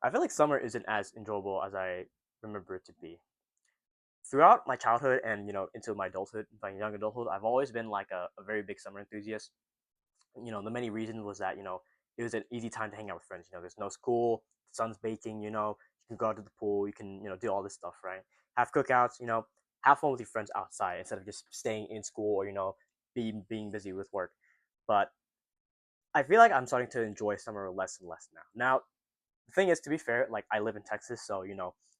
I feel like summer isn't as enjoyable as I remember it to be. Throughout my childhood and into my adulthood, my young adulthood, I've always been like a very big summer enthusiast. The many reasons was that it was an easy time to hang out with friends. There's no school, the sun's baking. You can go out to the pool, you can do all this stuff, right? Have cookouts, have fun with your friends outside instead of just staying in school or being busy with work. But I feel like I'm starting to enjoy summer less and less now. Now the thing is, to be fair, like I live in Texas, so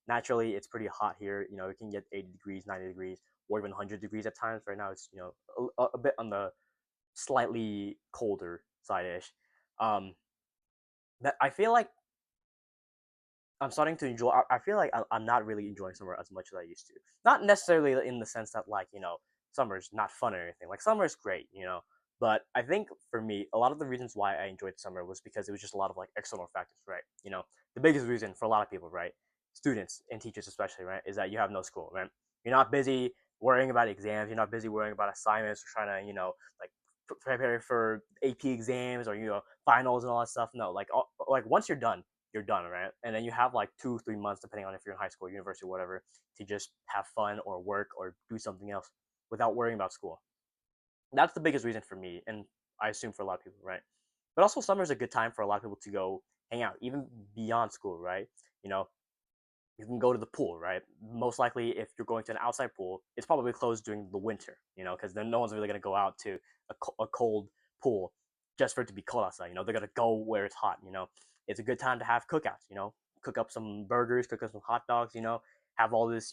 naturally it's pretty hot here. It can get 80 degrees, 90 degrees, or even 100 degrees at times. Right now, it's a bit on the slightly colder side ish. Um, that I feel like I'm starting to enjoy. I feel like I'm not really enjoying summer as much as I used to. Not necessarily in the sense that like summer's not fun or anything. Like summer is great, but I think for me, a lot of the reasons why I enjoyed summer was because it was just a lot of like external factors, right? The biggest reason for a lot of people, right, students and teachers especially, right, is that you have no school, right? You're not busy worrying about exams. You're not busy worrying about assignments or trying to, like prepare for AP exams or finals and all that stuff. No, like once you're done, right? And then you have like 2 3 months, depending on if you're in high school, university, whatever, to just have fun or work or do something else without worrying about school. That's the biggest reason for me, and I assume for a lot of people, right? But also, summer is a good time for a lot of people to go hang out, even beyond school, right? You know, you can go to the pool, right? Most likely, if you're going to an outside pool, it's probably closed during the winter, because then no one's really gonna go out to a cold pool just for it to be cold outside. They're gonna go where it's hot. It's a good time to have cookouts. Cook up some burgers, cook up some hot dogs. Have all this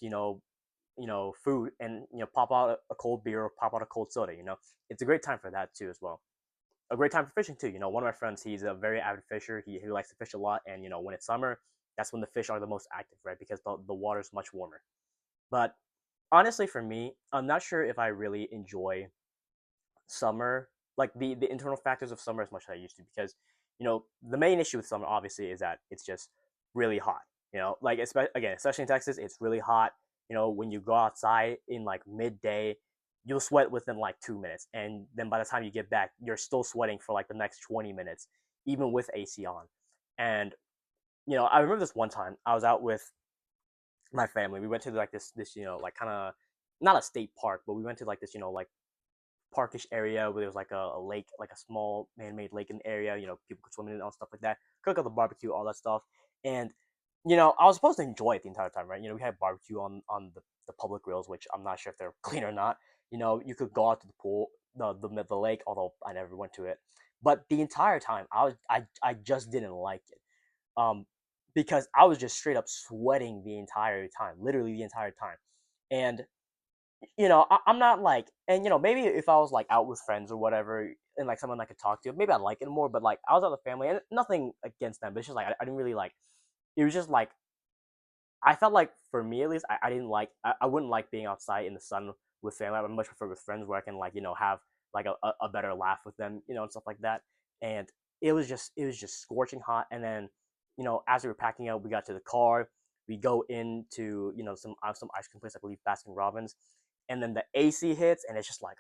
food and pop out a cold beer or pop out a cold soda. It's a great time for that too as well. A great time for fishing too. One of my friends, he's a very avid fisher. He likes to fish a lot, and when it's summer, that's when the fish are the most active, right? Because the water's much warmer. But honestly, for me, I'm not sure if I really enjoy summer, like the internal factors of summer as much as I used to, because the main issue with summer obviously is that it's just really hot. Like especially in Texas, it's really hot. When you go outside in like midday, you'll sweat within like 2 minutes, and then by the time you get back, you're still sweating for like the next 20 minutes, even with AC on. And I remember this one time I was out with my family. We went to like this like kind of not a state park, but we went to like this like parkish area where there was like a lake, like a small man-made lake in the area. People could swim in it and stuff like that. Cook up the barbecue, all that stuff, and I was supposed to enjoy it the entire time, right? We had barbecue on the public grills, which I'm not sure if they're clean or not. You could go out to the pool, the lake, although I never went to it. But the entire time, I just didn't like it, um, because I was just straight up sweating the entire time, literally the entire time, and I'm not like, and maybe if I was like out with friends or whatever, and like someone I could talk to, maybe I'd like it more. But like I was out with family, and nothing against them, but it's just like I didn't really like. It was just like I felt like for me at least, I didn't like. I wouldn't like being outside in the sun with family. I would much prefer with friends where I can like have like a better laugh with them, and stuff like that. And it was just scorching hot. And then as we were packing up, we got to the car. We go into some ice cream place, I believe Baskin Robbins, and then the AC hits, and it's just like,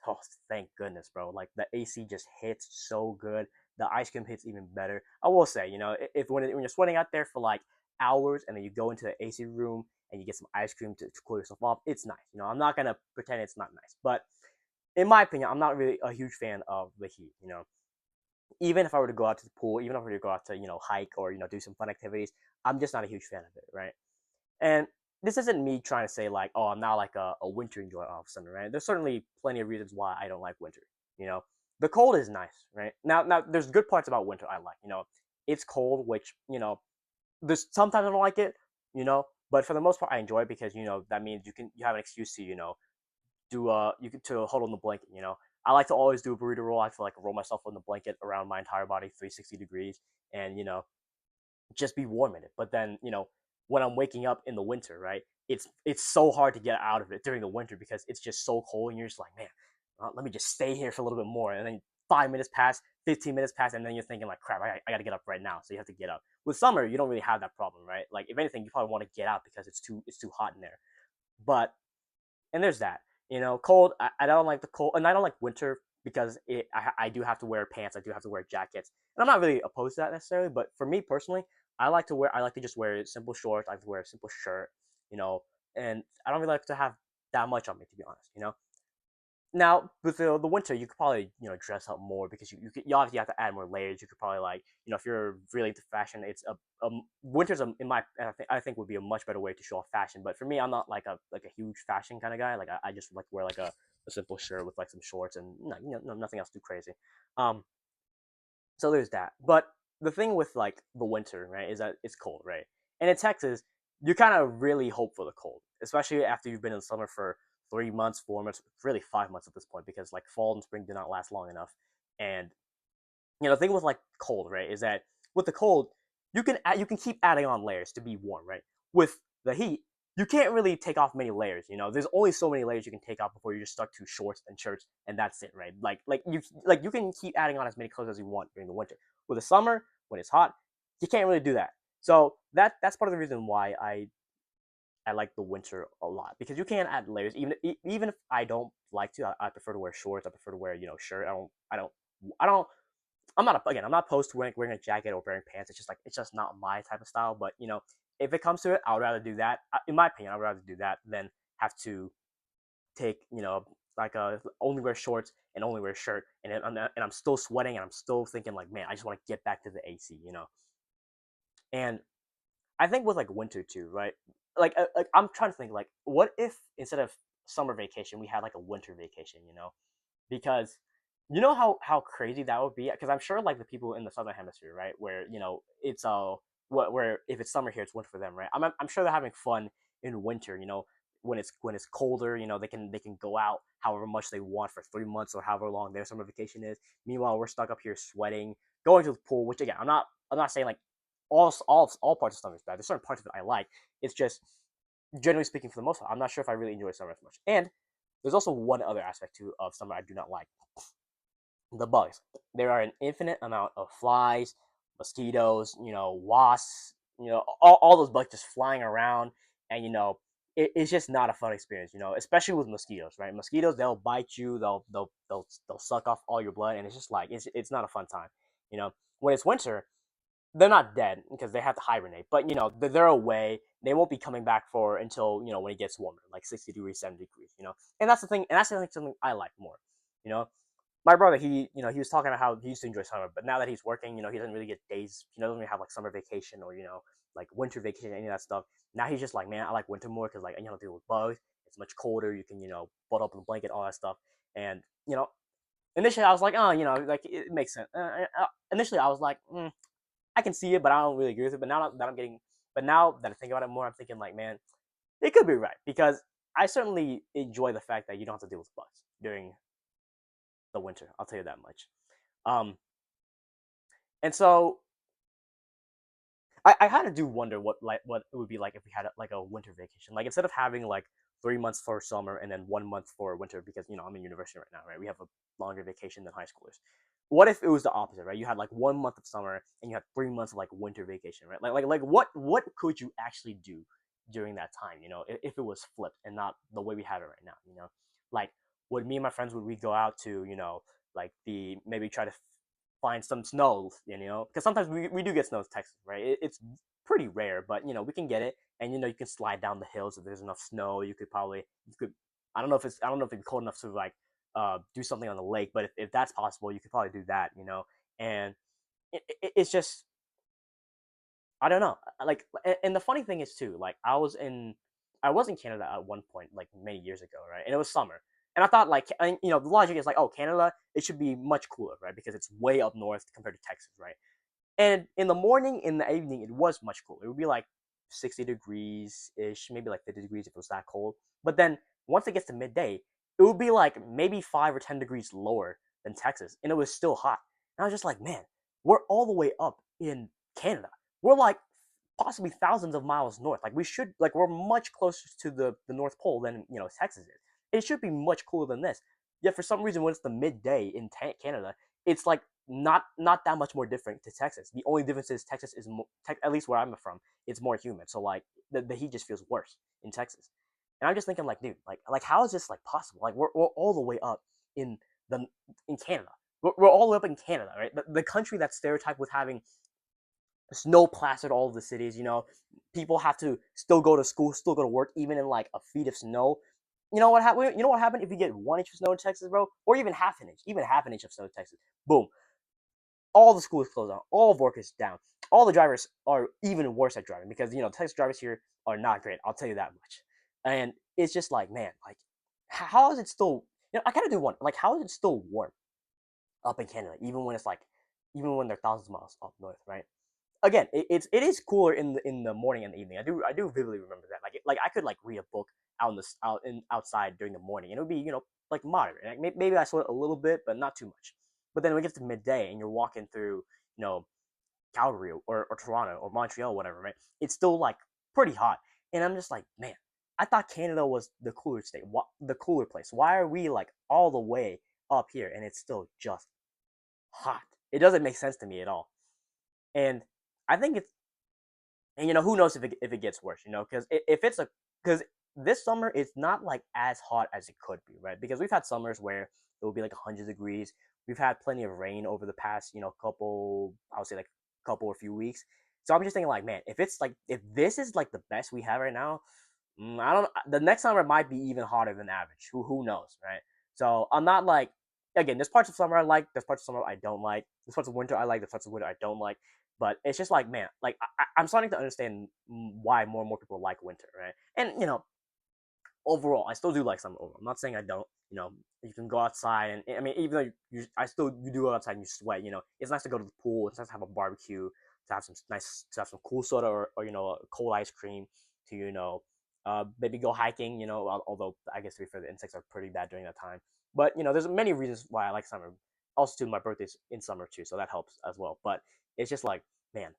oh, thank goodness, bro. Like the AC just hits so good. The ice cream hits even better. I will say, if when you're sweating out there for like hours, and then you go into the AC room and you get some ice cream to cool yourself off, it's nice. I'm not gonna pretend it's not nice, but in my opinion, I'm not really a huge fan of the heat. Even if I were to go out to the pool, even if I were to go out to hike or do some fun activities, I'm just not a huge fan of it, right? And this isn't me trying to say like, oh, I'm not like a winter enjoyer all of a sudden, right? There's certainly plenty of reasons why I don't like winter. You know, the cold is nice, right? Now there's good parts about winter I like. It's cold, which there's sometimes I don't like it, but for the most part I enjoy it because that means you have an excuse to do you can to hold on the blanket. I like to always do a burrito roll. I feel like I roll myself on the blanket around my entire body, 360 degrees, and just be warm in it. But then, when I'm waking up in the winter, right? It's so hard to get out of it during the winter because it's just so cold, and you're just like, man, let me just stay here for a little bit more. And then 5 minutes pass, 15 minutes pass, and then you're thinking like, crap, I got to get up right now. So you have to get up. With summer, you don't really have that problem, right? Like if anything, you probably want to get out because it's too hot in there. But and there's that. Cold. I don't like the cold, and I don't like winter because I do have to wear pants, I do have to wear jackets, and I'm not really opposed to that necessarily. But for me personally, I like to just wear simple shorts. I like to wear a simple shirt, you know, and I don't really like to have that much on me, to be honest, you know. Now with the winter, you could probably dress up more because you obviously have to add more layers. You could probably like if you're really into fashion, it's winter's in my I think would be a much better way to show off fashion. But for me, I'm not like a huge fashion kind of guy. Like I just like to wear like a simple shirt with like some shorts and nothing else too crazy. Um, so there's that. But the thing with like the winter, right, is that it's cold, right? And in Texas, you kind of really hope for the cold, especially after you've been in the summer for 3 months, 4 months, really 5 months at this point, because like fall and spring do not last long enough. And the thing with like cold, right, is that with the cold, you can keep adding on layers to be warm, right? With the heat, you can't really take off many layers. There's only so many layers you can take off before you're just stuck to shorts and shirts, and that's it, right? You can keep adding on as many clothes as you want during the winter. With the summer, when it's hot, you can't really do that. So that's part of the reason why I like the winter a lot, because you can add layers. Even if I don't like to, I prefer to wear shorts. I prefer to wear shirt. I don't I'm not opposed to wearing a jacket or wearing pants. It's just not my type of style. But if it comes to it, I would rather do that. In my opinion, I would rather do that than have to take like only wear shorts and only wear a shirt, and I'm still sweating and I'm still thinking like, man, I just want to get back to the AC. And I think with like winter too, right? Like I'm trying to think like, what if instead of summer vacation we had like a winter vacation? Because how crazy that would be. Because I'm sure like the people in the southern hemisphere, right, where it's where if it's summer here, it's winter for them, right? I'm sure they're having fun in winter. When it's colder, they can go out however much they want for 3 months or however long their summer vacation is. Meanwhile, we're stuck up here sweating, going to the pool. Which again, I'm not saying like all parts of summer is bad. There's certain parts of it I like. It's just generally speaking, for the most part, I'm not sure if I really enjoy summer as much. And there's also one other aspect too of summer I do not like: the bugs. There are an infinite amount of flies, mosquitoes, wasps, all those bugs just flying around, and it's just not a fun experience, especially with mosquitoes, right? Mosquitoes, they'll bite you, they'll suck off all your blood, and it's just like it's not a fun time, you know. When it's winter, they're not dead because they have to hibernate, but they're away. They won't be coming back for until when it gets warmer, like 60 degrees, 70 degrees, And that's the thing, and that's something I like more, you know my brother, he was talking about how he used to enjoy summer, but now that he's working, he doesn't really get days. He doesn't really have like summer vacation or like winter vacation, any of that stuff. Now he's just like, man, I like winter more because like deal with bugs. It's much colder. You can butt up in the blanket, all that stuff. And initially I was like, oh, like it makes sense. Initially I was like, I can see it, but I don't really agree with it. But now that I think about it more, I'm thinking like, man, it could be right, because I certainly enjoy the fact that you don't have to deal with bugs during the winter. I'll tell you that much. Um, and so I kind of do wonder what it would be like if we had like a winter vacation. Like instead of having like 3 months for summer and then 1 month for winter, because I'm in university right now, right? We have a longer vacation than high schoolers. What if it was the opposite, right? You had like 1 month of summer and you had 3 months of like winter vacation, right? Like what could you actually do during that time? If it was flipped and not the way we have it right now. Like would me and my friends, would we go out to like the maybe try to find some snow, because sometimes we do get snow in Texas, right? It's pretty rare, but we can get it, and you can slide down the hills if there's enough snow. You could I don't know if it's cold enough to like do something on the lake, but if that's possible, you could probably do that, and it's just I don't know, like, and the funny thing is too, like I was in Canada at one point, like many years ago, right? And it was summer. And I thought, like, and, the logic is like, oh, Canada, it should be much cooler, right? Because it's way up north compared to Texas, right? And in the morning, in the evening, it was much cooler. It would be like 60 degrees ish, maybe like 50 degrees if it was that cold. But then once it gets to midday, it would be like maybe 5 or 10 degrees lower than Texas, and it was still hot. And I was just like, man, we're all the way up in Canada. We're like possibly thousands of miles north. Like we're much closer to the North Pole than Texas is. It should be much cooler than this. Yet for some reason, when it's the midday in Canada, it's like not that much more different to Texas. The only difference is Texas is at least where I'm from, it's more humid. So like the heat just feels worse in Texas. And I'm just thinking like, dude, like how is this like possible? Like we're all the way up in the in Canada. We're all the way up in Canada, right? The country that's stereotyped with having snow plastered all of the cities. People have to still go to school, still go to work, even in like a feet of snow. You know what happened if you get 1 inch of snow in Texas, bro, or even half an inch, even half an inch of snow in Texas. Boom, all the schools closed down, all of work is down, all the drivers are even worse at driving because Texas drivers here are not great. I'll tell you that much. And it's just like, man, like, how is it still? I kind of do wonder, like, how is it still warm up in Canada, even when they're thousands of miles up north, right? Again, it is cooler in the morning and the evening. I do vividly remember that. Like I could like read a book outside during the morning, and it would be like moderate. Like, maybe I sweat a little bit, but not too much. But then when it gets to midday and you're walking through you know Calgary or Toronto or Montreal, whatever, right? It's still like pretty hot, and I'm just like, man, I thought Canada was the cooler state, the cooler place. Why are we like all the way up here and it's still just hot? It doesn't make sense to me at all. And I think it's and who knows if it gets worse, because if it's a because this summer it's not like as hot as it could be, right? Because we've had summers where it will be like 100 degrees. We've had plenty of rain over the past couple, I would say, like couple or few weeks. So I'm just thinking like, man, if this is like the best we have right now, I don't. The next summer might be even hotter than average. Who knows, right? So I'm not like, again, there's parts of summer I like, there's parts of summer I don't like, there's parts of winter I like, there's parts of winter I don't like. But it's just like, man, like I'm starting to understand why more and more people like winter, right? And overall, I still do like summer. Overall, I'm not saying I don't. You can go outside, and I mean, even though you do go outside and you sweat. It's nice to go to the pool. It's nice to have a barbecue, to have some cool soda or cold ice cream, to maybe go hiking. Although I guess to be fair, the insects are pretty bad during that time. But there's many reasons why I like summer. Also, too, my birthday's in summer too, so that helps as well. But it's just like, man,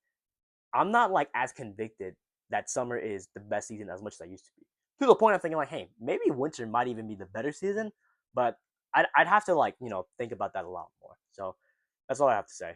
I'm not like as convicted that summer is the best season as much as I used to be. To the point I'm thinking like, hey, maybe winter might even be the better season, but I'd have to like think about that a lot more. So that's all I have to say.